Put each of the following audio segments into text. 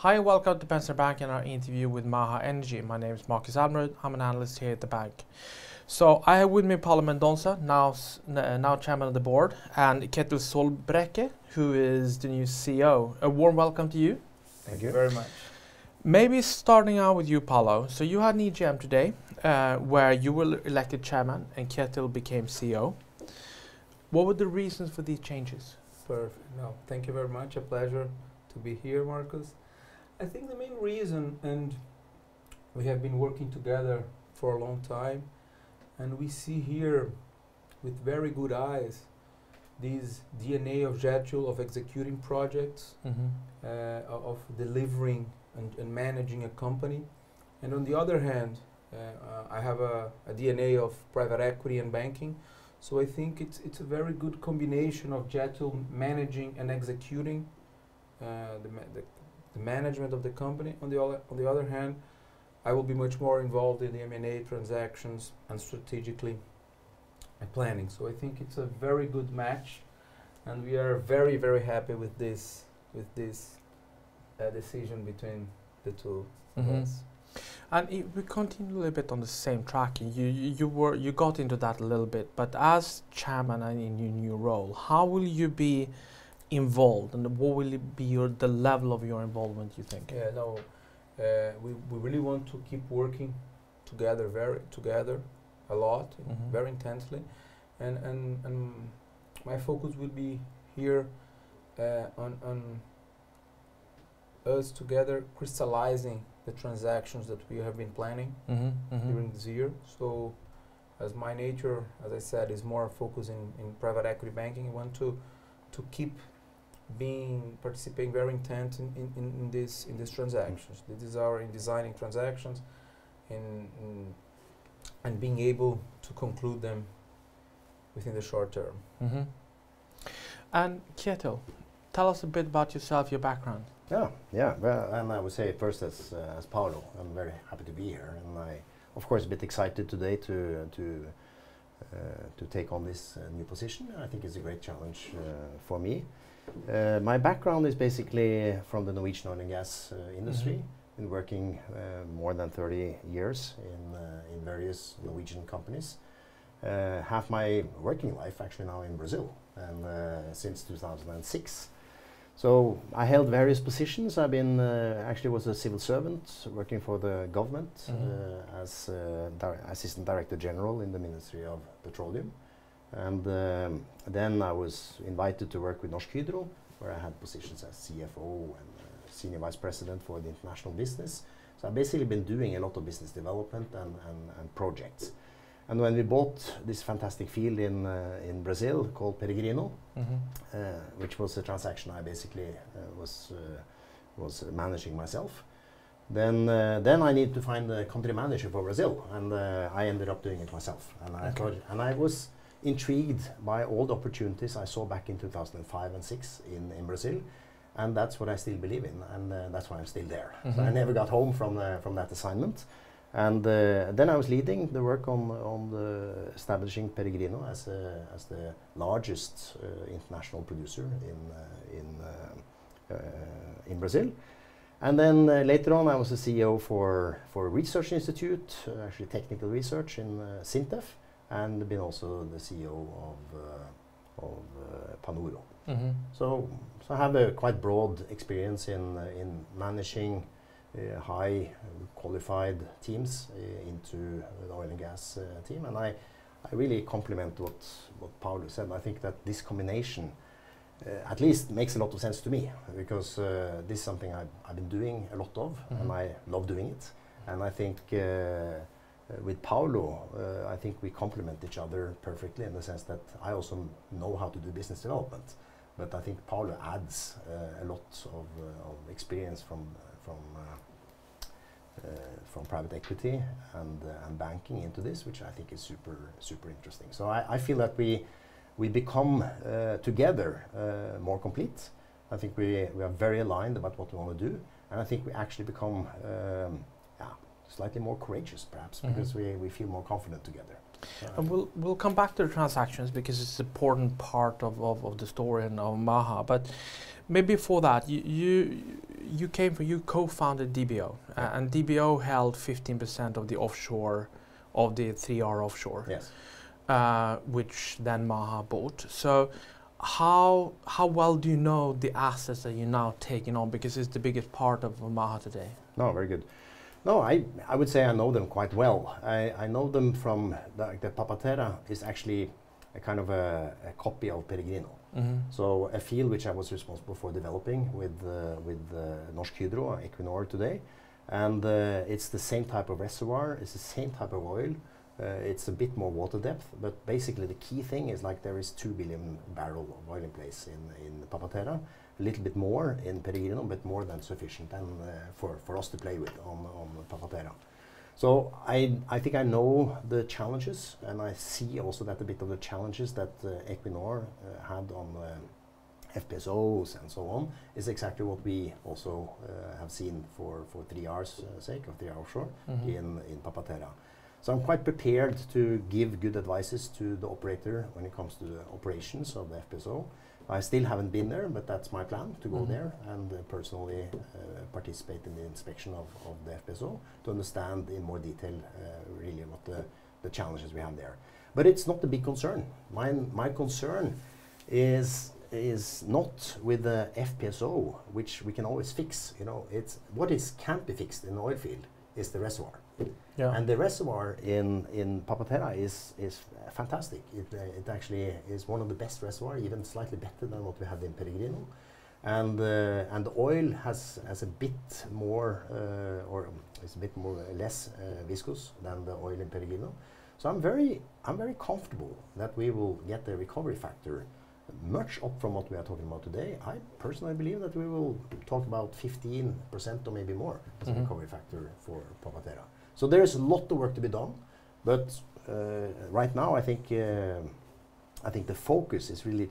Hi, welcome to Penser Bank and our interview with Maha Energy. My name is Markus Almerud. I'm an analyst here at the bank. So I have with me Paulo Mendonca, now chairman of the board, and Kjetil Solbraekke, who is the new CEO. A warm welcome to you. Thank you very much. Maybe starting out with you, Paulo. So you had an EGM today where you were elected chairman and Kjetil became CEO. What were the reasons for these changes? Perfect. No, thank you very much. A pleasure to be here, Markus. I think the main reason, and we have been working together for a long time, and we see here with very good eyes this DNA of Kjetil, of executing projects, of delivering and managing a company. And on the other hand, I have a DNA of private equity and banking. So I think it's a very good combination of Kjetil managing and executing the management of the company. On the other hand, I will be much more involved in the M&A transactions and strategically planning. So I think it's a very good match, and we are very, very happy with this decision between the two of us. And we continue a little bit on the same track. You got into that a little bit, but as chairman and in your new role, how will you be involved, and what will it be the level of your involvement, you think? Yeah, no, we really want to keep working together, a lot, very intensely, and my focus will be here on us together crystallizing the transactions that we have been planning during this year. So, as my nature, as I said, is more focusing in private equity banking, I want to keep participating very intense in these transactions. This is in designing transactions, and being able to conclude them within the short term. And Kjetil, tell us a bit about yourself, your background. Yeah. Well, and I would say first as Paulo, I'm very happy to be here, and I, of course, a bit excited today to take on this new position. I think it's a great challenge for me. My background is basically from the Norwegian oil and gas industry. Been working more than 30 years in various Norwegian companies. Half my working life actually now in Brazil, and since 2006. So I held various positions. I've been actually was a civil servant working for the government as Assistant Director General in the Ministry of Petroleum. And then I was invited to work with Norsk Hydro, where I had positions as CFO and Senior Vice President for the international business. So I've basically been doing a lot of business development and projects. And when we bought this fantastic field in Brazil called Peregrino, which was a transaction I basically was managing myself, then I needed to find a country manager for Brazil, and I ended up doing it myself. And I was intrigued by all the opportunities I saw back in 2005 and 6 in Brazil, and that's what I still believe in, and that's why I'm still there. So I never got home from that assignment. And then I was leading the work on establishing Peregrino as the largest international producer in Brazil. And then later on, I was the CEO for a research institute, actually technical research in Sintef, and been also the CEO of Panoro. So I have a quite broad experience in managing high qualified teams into the oil and gas team, and I really compliment what Paulo said. I think that this combination at least makes a lot of sense to me, because this is something I've been doing a lot of, and I love doing it. And I think with Paulo, I think we complement each other perfectly, in the sense that I also know how to do business development, but I think Paulo adds a lot of experience from private equity and banking into this, which I think is super interesting. So I feel that we become together more complete. I think we are very aligned about what we want to do, and I think we actually become slightly more courageous, perhaps, because we feel more confident together. And we'll come back to the transactions, because it's an important part of the story and of Maha. But maybe before that, you co-founded DBO, and DBO held 15% of the offshore, of the 3R offshore. Yes. Which then Maha bought. So how well do you know the assets that you're now taking on, because it's the biggest part of Maha today? No, very good. No, I would say I know them quite well. I know them from the Papatera is actually a kind of a copy of Peregrino. So a field which I was responsible for developing with Norsk Hydro, Equinor today, and it's the same type of reservoir, it's the same type of oil. It's a bit more water depth, but basically the key thing is like there is 2 billion barrel of oil in place in Papatera, a little bit more in Peregrino, but more than sufficient and for us to play with on Papatera. So I think I know the challenges, and I see also that a bit of the challenges that Equinor had on FPSOs and so on is exactly what we also have seen for 3R's sake, of 3R offshore in Papatera. So I'm quite prepared to give good advices to the operator when it comes to the operations of the FPSO. I still haven't been there, but that's my plan, to go there and personally participate in the inspection of the FPSO to understand in more detail really what the challenges we have there. But it's not the big concern. My concern is not with the FPSO, which we can always fix. You know, it's what can't be fixed in an oil field is the reservoir. Yeah. And the reservoir in Papatera is fantastic. It actually is one of the best reservoirs, even slightly better than what we had in Peregrino. And the oil has a bit more, or is a bit more less viscous than the oil in Peregrino. So I'm very comfortable that we will get the recovery factor much up from what we are talking about today. I personally believe that we will talk about 15% or maybe more as a recovery factor for Papatera. So there is a lot of work to be done, but right now I think the focus is really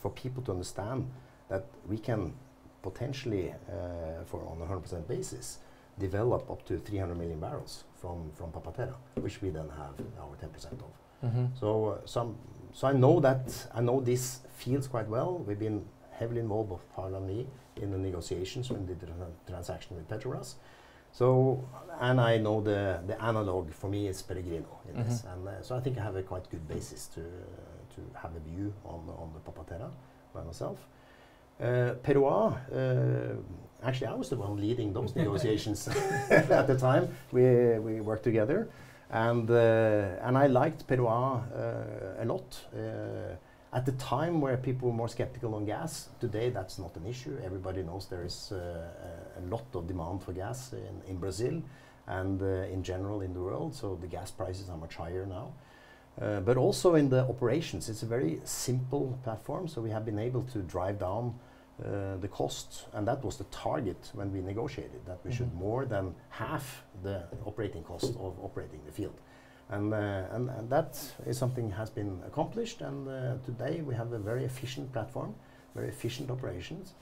for people to understand that we can potentially, on a 100% basis, develop up to 300 million barrels from Papatera, which we then have our 10% of. So I know these fields quite well. We've been heavily involved with Paulo and me in the negotiations when we did the transaction with Petrobras. So, and I know the analog for me is Peregrino in this, and so I think I have a quite good basis to have a view on the Papatera by myself. Peroa, actually I was the one leading those negotiations at the time. We worked together, and I liked Peroa a lot. At the time where people were more skeptical on gas, today that's not an issue. Everybody knows there is a lot of demand for gas in Brazil and in general in the world, so the gas prices are much higher now. But also in the operations, it's a very simple platform, so we have been able to drive down the cost, and that was the target when we negotiated, that we should more than half the operating cost of operating the field. And that is something has been accomplished, and today we have a very efficient platform, very efficient operations,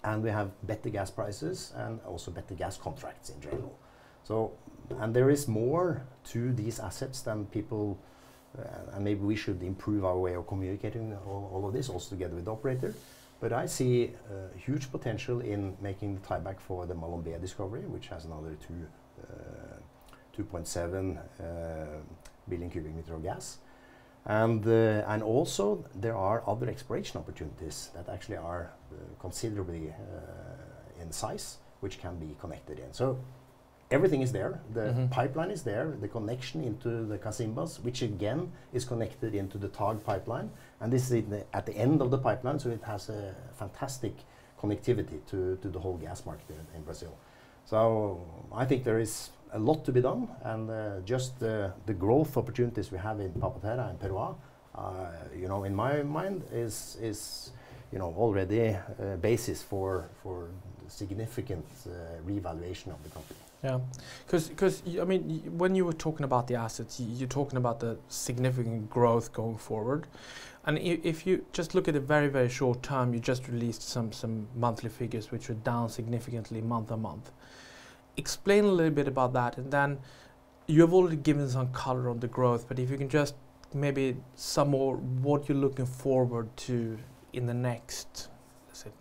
and we have better gas prices and also better gas contracts in general. So, and there is more to these assets than people, and maybe we should improve our way of communicating all of this also together with the operator. But I see huge potential in making the tieback for the Malombe discovery, which has another 2.7 billion cubic meter of gas. And also there are other exploration opportunities that actually are considerably in size, which can be connected in. So everything is there. The pipeline is there, the connection into the Casimbas, which again is connected into the TAG pipeline. And this is at the end of the pipeline, so it has a fantastic connectivity to the whole gas market in Brazil. So I think there is a lot to be done, and just the growth opportunities we have in Papatera and Peroa, in my mind is already a basis for significant revaluation of the company. Yeah, because I mean, when you were talking about the assets, you're talking about the significant growth going forward, and if you just look at the very, very short term, you just released some monthly figures which were down significantly month on month. Explain a little bit about that, and then you have already given some color on the growth, but if you can just maybe some more what you're looking forward to in the next, let's say,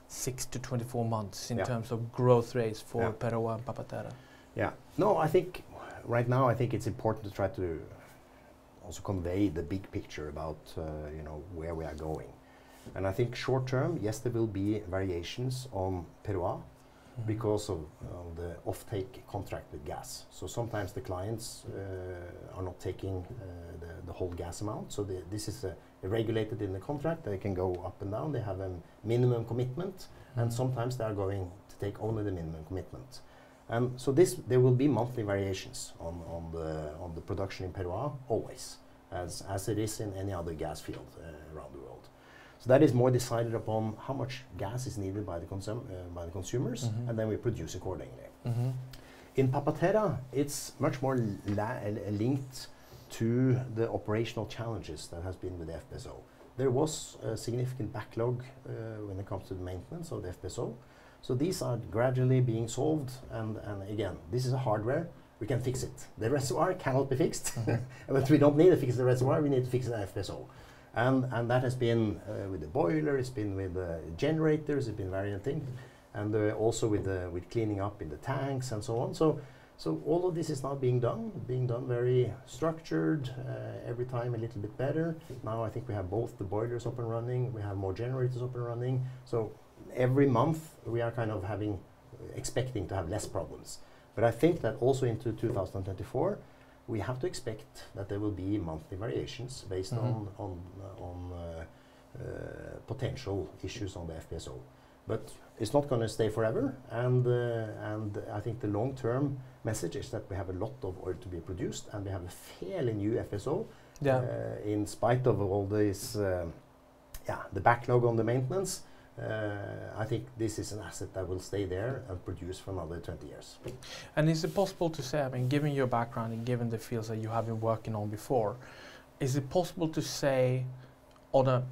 6 to 24 months in Yeah. terms of growth rates for Yeah. Peroa and Papatera? Yeah. No, I think right now I think it's important to try to also convey the big picture about you know, where we are going. And I think short term, yes, there will be variations on Peroa because of the offtake contract with gas. So sometimes the clients are not taking the whole gas amount. So this is regulated in the contract. They can go up and down. They have a minimum commitment, and sometimes they are going to take only the minimum commitment. And so there will be monthly variations on the production in Peroa always, as it is in any other gas field around the world. So that is more decided upon how much gas is needed by the consumers, and then we produce accordingly. In Papatera, it's much more linked to the operational challenges that has been with the FPSO. There was a significant backlog when it comes to the maintenance of the FPSO. So these are gradually being solved, and again, this is a hardware. We can fix it. The reservoir cannot be fixed, but we don't need to fix the reservoir. We need to fix the FPSO. And that has been with the boiler, it's been with the generators, it's been various things, and also with cleaning up in the tanks and so on. So all of this is now being done very structured, every time a little bit better. Now I think we have both the boilers up and running, we have more generators up and running. So every month we are kind of expecting to have less problems. But I think that also into 2024, we have to expect that there will be monthly variations based on potential issues on the FPSO. But it's not going to stay forever, and I think the long-term message is that we have a lot of oil to be produced, and we have a fairly new FPSO. Yeah. In spite of all this, the backlog on the maintenance. I think this is an asset that will stay there and produce for another 20 years. And is it possible to say, I mean, given your background and given the fields that you have been working on before, is it possible to say on a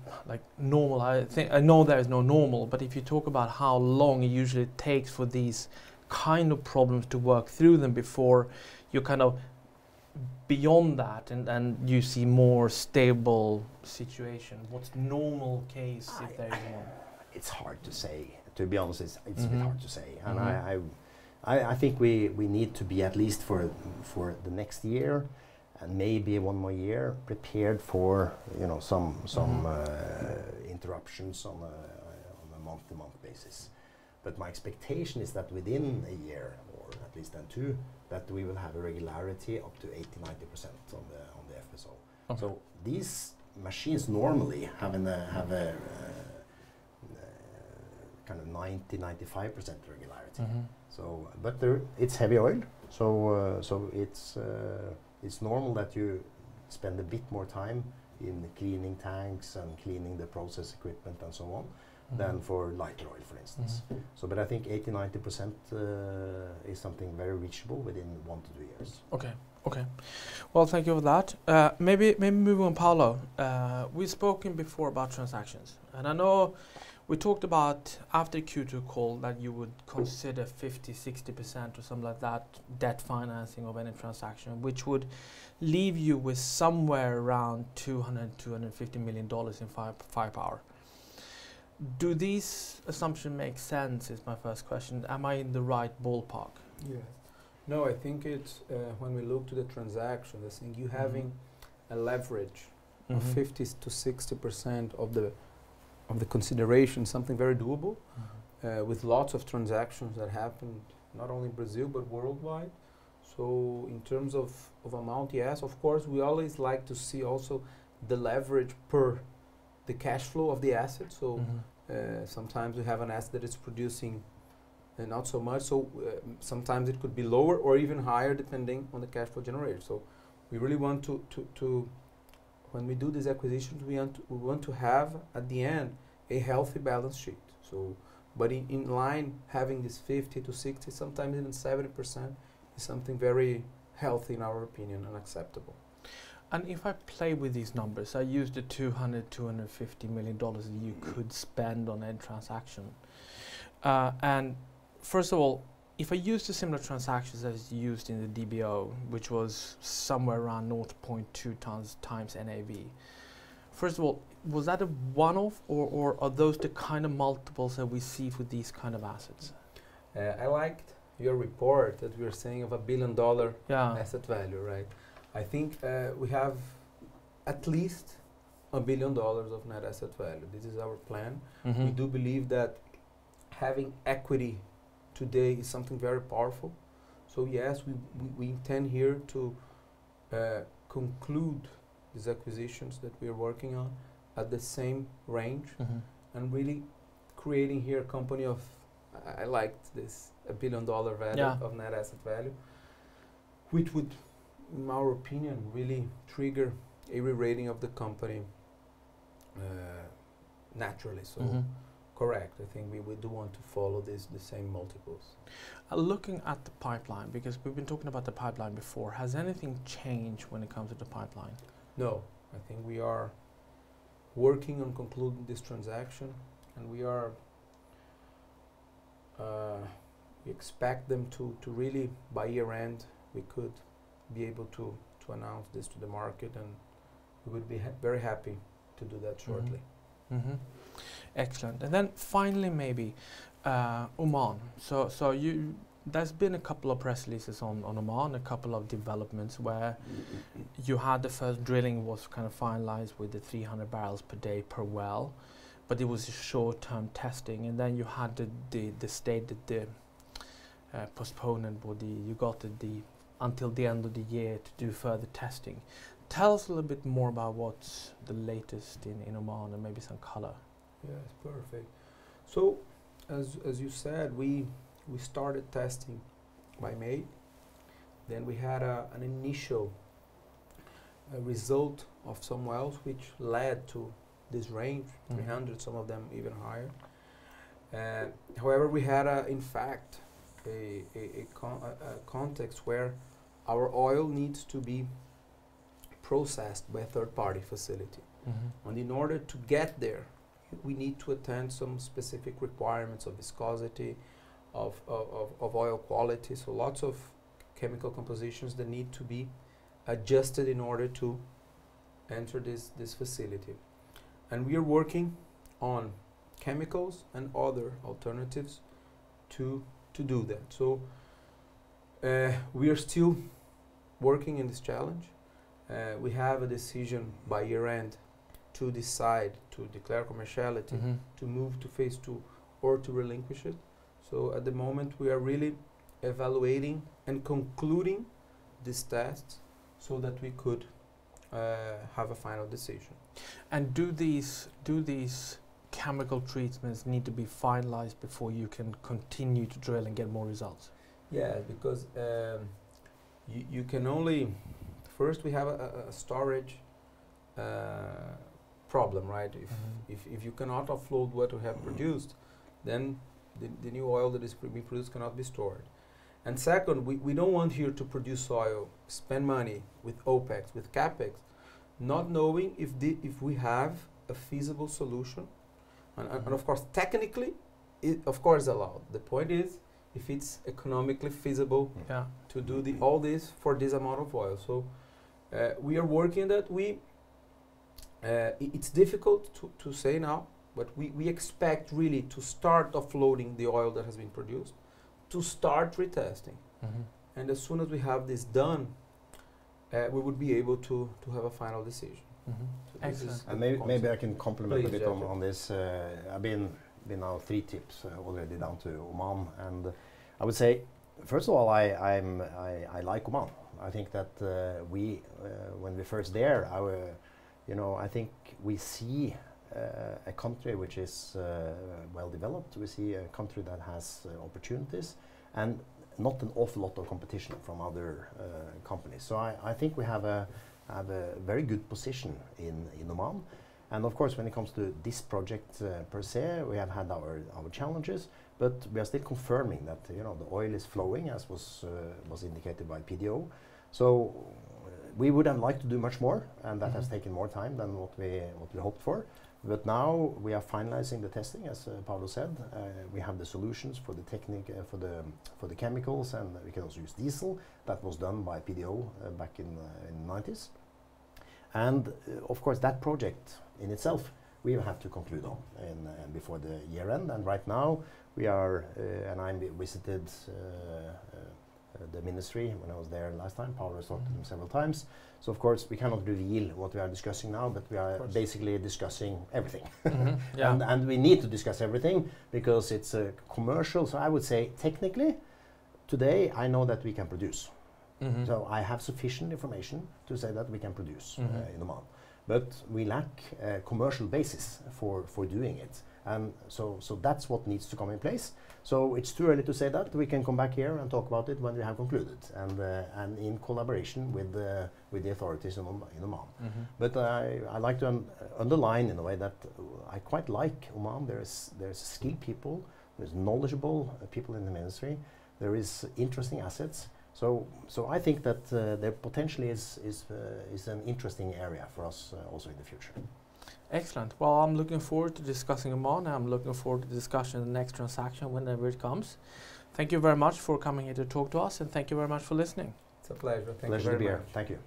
normal, I know there is no normal, but if you talk about how long it usually takes for these kind of problems to work through them before you're kind of beyond that and you see more stable situation, what's normal case if there is one? It's hard to say. To be honest, it's a bit hard to say. And I think we need to be, at least for the next year and maybe one more year, prepared for some interruptions on a month-to-month basis. But my expectation is that within a year, or at least then two, that we will have a regularity up to 80-90% on the FPSO. Okay. So these machines normally have a kind of 90-95% regularity. So, but it's heavy oil, so it's normal that you spend a bit more time in cleaning tanks and cleaning the process equipment and so on than for lighter oil, for instance. So, but I think 80-90% is something very reachable within 1 to 2 years. Okay. Well, thank you for that. Maybe move on, Paulo. We've spoken before about transactions, and I know we talked about after Q2 call that you would consider 50-60% or something like that debt financing of any transaction, which would leave you with somewhere around $200-250 million in firepower. Do these assumptions make sense is my first question. Am I in the right ballpark? Yeah. No, I think it's when we look to the transaction, I think you having a leverage of 50-60% of the consideration, something very doable, with lots of transactions that happened not only in Brazil but worldwide. So in terms of amount, yes, of course, we always like to see also the leverage per the cash flow of the asset. So sometimes we have an asset that is producing not so much, so sometimes it could be lower or even higher depending on the cash flow generated. So we really want to when we do these acquisitions, we want to have at the end a healthy balance sheet. So, but in line having this 50-60, sometimes even 70% is something very healthy in our opinion and acceptable. And if I play with these numbers, I use the $200-250 million that you could spend on a transaction. And first of all, if I use the similar transactions as used in the DBO, which was somewhere around 0.2 times NAV, First of all, was that a one-off, or are those the kind of multiples that we see for these kind of assets? I liked your report that we were saying of $1 billion asset value, right? I think we have at least $1 billion of net asset value. This is our plan. We do believe that having equity today is something very powerful. So yes, we intend here to conclude these acquisitions that we are working on at the same range, and really creating here a company of, I liked this, $1 billion value of net asset value, which would, in our opinion, really trigger a re-rating of the company naturally. So correct, I think we do want to follow the same multiples. Looking at the pipeline, because we've been talking about the pipeline before, has anything changed when it comes to the pipeline? No, I think we are working on concluding this transaction, and we are we expect them to really, by year end, we could be able to announce this to the market, and we would be very happy to do that shortly. Excellent. And then finally, maybe Oman. So there's been a couple of press releases on Oman, a couple of developments where you had the first drilling was kind of finalized with the 300 barrels per day per well, but it was a short-term testing, and then you had the state that the postponement, or you got the until the end of the year to do further testing. Tell us a little bit more about what's the latest in Oman, and maybe some color. Yes, perfect. So, as you said, we started testing by May. Then we had an initial result of some wells, which led to this range, 300, some of them even higher. However, we had, in fact, a context where our oil needs to be processed by a third-party facility. And in order to get there, we need to attend some specific requirements of viscosity, of oil quality, so lots of chemical compositions that need to be adjusted in order to enter this facility. And we are working on chemicals and other alternatives to do that. So we are still working in this challenge. We have a decision by year end to decide to declare commerciality, to move to phase 2 or to relinquish it. So at the moment we are really evaluating and concluding these tests so that we could have a final decision. And do these chemical treatments need to be finalized before you can continue to drill and get more results? Yeah, because you can only, first we have a storage problem, right? If you cannot offload what we have produced, then the new oil that is being produced cannot be stored. And second, we don't want here to produce oil, spend money with OPEX, with CAPEX, not knowing if we have a feasible solution. And of course, technically, it of course allowed. The point is, if it's economically feasible to do all this for this amount of oil. So we are working that. It's difficult to say now, but we expect really to start offloading the oil that has been produced, to start retesting. And as soon as we have this done, we would be able to have a final decision. So excellent. And maybe I can compliment a bit on this. I've been now 3 trips already down to Oman, and I would say, first of all, I like Oman. I think that when we first there, I think we see a country which is well developed. We see a country that has opportunities and not an awful lot of competition from other companies. So I think we have a very good position in Oman. And of course, when it comes to this project per se, we have had our challenges, but we are still confirming that the oil is flowing, as was indicated by PDO. So we would have liked to do much more, and that has taken more time than what we hoped for. But now we are finalizing the testing, as Paulo said. We have the solutions for the technique, for the chemicals, and we can also use diesel. That was done by PDO back in the 90s. And of course, that project in itself, we will have to conclude on before the year end. And right now, we are, and I visited the ministry when I was there last time. Paulo has talked to them several times. So of course, we cannot reveal what we are discussing now, but we are basically discussing everything. Yeah. and we need to discuss everything because it's a commercial. So I would say technically, today I know that we can produce. So I have sufficient information to say that we can produce in Oman. But we lack a commercial basis for doing it. And so that's what needs to come in place. So it's too early to say that. We can come back here and talk about it when we have concluded, and in collaboration with the authorities in Oman. But I like to underline in a way that I quite like Oman. There's skilled people, there's knowledgeable people in the ministry, there is interesting assets. So I think that there potentially is an interesting area for us also in the future. Excellent. Well, I'm looking forward to discussing Oman. I'm looking forward to discussing the next transaction whenever it comes. Thank you very much for coming here to talk to us, and thank you very much for listening. It's a pleasure. Thank you Pleasure very to be here. much. Thank you.